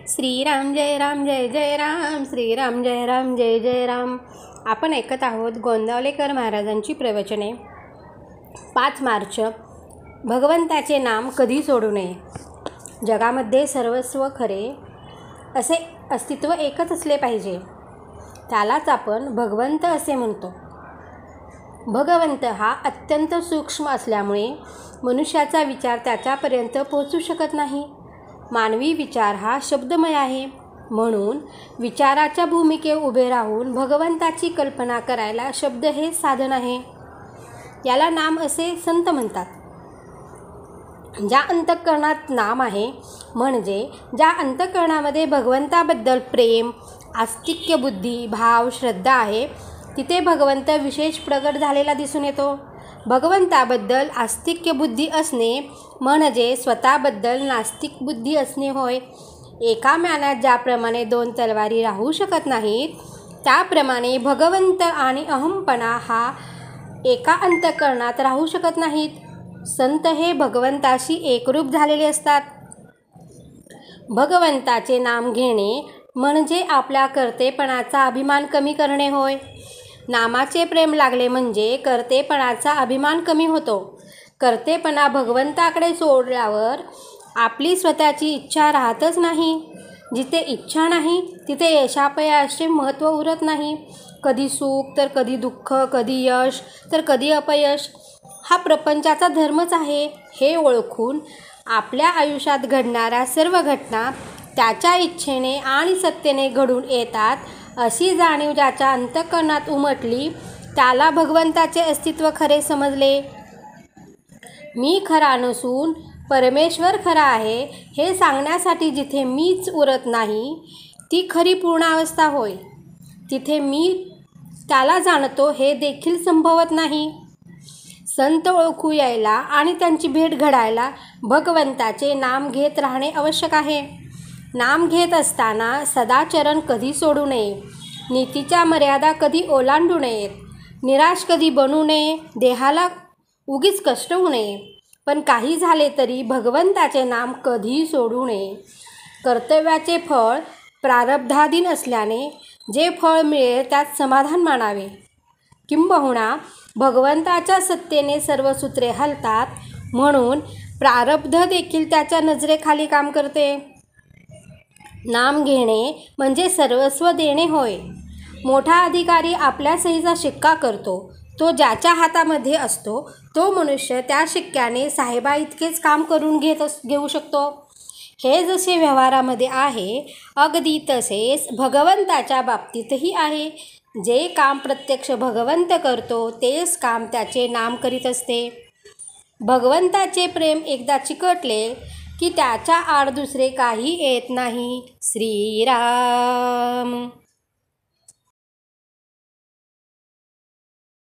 श्रीराम जय राम जय जय राम, श्रीराम जय राम जय जय राम. आपण ऐकत आहोत गोंदावलेकर महाराजांची प्रवचने. 5 मार्च. भगवंताचे नाम कधी सोडू नये. जगामध्ये सर्वस्व खरे असे अस्तित्व एकच असले पाहिजे. त्यालाच आपण भगवंत असे म्हणतो. भगवंत हा अत्यंत सूक्ष्म असल्यामुळे मनुष्याचा विचार त्याच्यापर्यंत पोहोचू शकत नाही. मानवी विचार हा शब्दमय आहे. म्हणून विचाराच्या भूमिकेत उभे राहून भगवंताची कल्पना करायला शब्द हे साधन आहे. याला नाम असे संत म्हणतात. ज्या अंतःकरणात नाम आहे म्हणजे ज्या अंतःकरणामध्ये भगवंताबद्दल प्रेम, आस्तिक्य बुद्धी, भाव, श्रद्धा आहे तिथे भगवंत विशेष प्रगट झालेला दिसून येतो. भगवंताबद्दल आस्तिक्य बुद्धी असणे म्हणजे स्वतःबद्दल नास्तिक बुद्धी असणे होय. एका म्यानात ज्याप्रमाणे 2 तलवारी राहू शकत नाहीत त्याप्रमाणे भगवंत आणि अहंपणा हा एका अंतःकरणात राहू शकत नाहीत. संत हे भगवंताशी एकरूप झालेले असतात. भगवंताचे नाम घेणे म्हणजे आपल्या कर्तेपणाचा अभिमान कमी करणे होय. नामाचे प्रेम लागले म्हणजे कर्तेपणाचा अभिमान कमी होतो. कर्तेपणा भगवंताकडे सोडल्यावर आपली स्वतःची इच्छा राहतच नाही. जिथे इच्छा नाही तिथे यशापयशाचे महत्त्व उरत नाही. कधी सुख तर कधी दुःख, कधी यश तर कधी अपयश हा प्रपंचाचा धर्मच आहे. हे ओळखून आपल्या आयुष्यात घडणाऱ्या सर्व घटना त्याच्या इच्छेने आणि सत्तेने घडून येतात अशी जाणीव ज्याच्या अंतःकरणात उमटली त्याला भगवंताचे अस्तित्व खरे समजले. मी खरा नसून परमेश्वर खरा आहे हे सांगण्यासाठी जिथे मीच उरत नाही ती खरी पूर्णावस्था होय. तिथे मी त्याला जाणतो हे देखील संभवत नाही. संत ओळखू यायला आणि त्यांची भेट घडायला भगवंताचे नाम घेत राहणे आवश्यक आहे. नाम घेत असताना सदाचरण कधी सोडू नये. नीतीच्या मर्यादा कधी ओलांडू नयेत. निराश कधी बनू नये. देहाला उगीच कष्ट होऊ नये. पण काही झाले तरी भगवंताचे नाम कधी सोडू नये. कर्तव्याचे फळ प्रारब्धाधीन असल्याने जे फळ मिळेल त्यात समाधान मानावे. किंबहुना भगवंताच्या सत्तेने सर्व सूत्रे हलतात म्हणून प्रारब्ध देखील त्याच्या नजरेखाली काम करते. नाम घेणे म्हणजे सर्वस्व देणे होय. मोठा अधिकारी आपल्या सहीचा शिक्का करतो. तो ज्याच्या हातामध्ये असतो तो मनुष्य त्या शिक्क्याने साहेबा इतकेच काम करून घेऊ शकतो. हे जसे व्यवहारामध्ये आहे अगदी तसेच भगवंताच्या बाबतीतही आहे. जे काम प्रत्यक्ष भगवंत करतो तेच काम त्याचे नाम करीत असते. भगवंताचे प्रेम एकदा चिकटले की त्याच्या आड दुसरे काही येत नाही. श्रीराम.